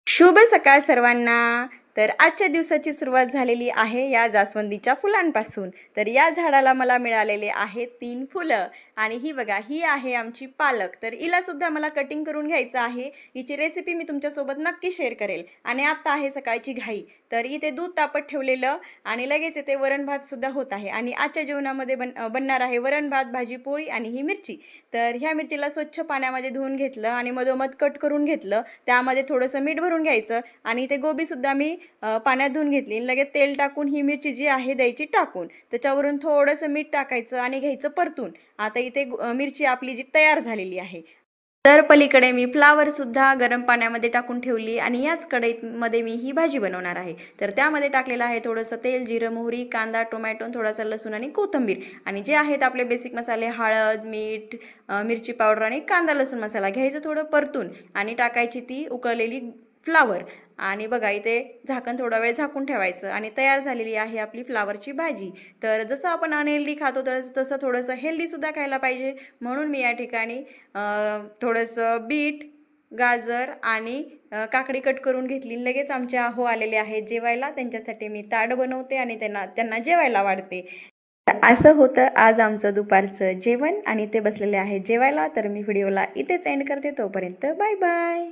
शुभ सकाळ सर्वांना। तर आजच्या दिवसाची सुरुवात झालेली आहे या जास्वंदीच्या फुलांपासून। तर या झाडाला मला मिळालेले आहेत 3 फुलं आणि ही बघा, ही आहे आमची पालक। तर हिला सुद्धा मला कटिंग करून घ्यायचं आहे। हिची रेसिपी मी तुमच्यासोबत नक्की शेअर करेल। आणि आता आहे सकाळची घाई, तर इथे दूध तापत ठेवलेलं आणि लगेच इथे वरण भात सुद्धा होत आहे। आणि आजच्या जेवणामध्ये बनणार आहे वरण भात, भाजी पोळी आणि ही मिरची। तर ह्या मिरचीला स्वच्छ पाण्यामध्ये धुवून घेतलं आणि मधोमध कट करून घेतलं। त्यामध्ये थोडंसं मीठ भरून घ्यायचं आणि ते गोबी सुद्धा मी पाण्यात धुवून घेतली। लगेच तेल टाकून ही मिरची जी आहे द्यायची टाकून, त्याच्यावरून थोडंसं मीठ टाकायचं आणि घ्यायचं परतून। आता इथे मिरची आपली जी तयार झालेली आहे। तर पलीकडे मी फ्लावर सुद्धा गरम पाण्यामध्ये टाकून ठेवली आणि याच कढईमध्ये मी ही भाजी बनवणार आहे। तर त्यामध्ये टाकलेलं आहे थोडंसं तेल, जिरं, मोहरी, कांदा, टोमॅटो, थोडासा लसूण आणि कोथिंबीर। आणि जे आहेत आपले बेसिक मसाले हळद, मीठ, मिरची पावडर आणि कांदा लसूण मसाला घ्यायचं थोडं परतून आणि टाकायची ती उकळलेली फ्लावर। आणि बघा इथे झाकण थोडा वेळ झाकून ठेवायचं आणि तयार झालेली आहे आपली फ्लावरची भाजी। तर जसं आपण अनहेल्दी खातो तर तसं थोडंसं हेल्दीसुद्धा खायला पाहिजे, म्हणून मी या ठिकाणी थोडंसं बीट, गाजर आणि काकडी कट करून घेतली। लगेच आमचे आहो आलेले आहेत जेवायला, त्यांच्यासाठी मी ताट बनवते आणि त्यांना जेवायला वाढते। असं होतं आज आमचं दुपारचं जेवण आणि ते बसलेले आहेत जेवायला। तर मी व्हिडिओला इथेच एंड करते, तोपर्यंत बाय बाय।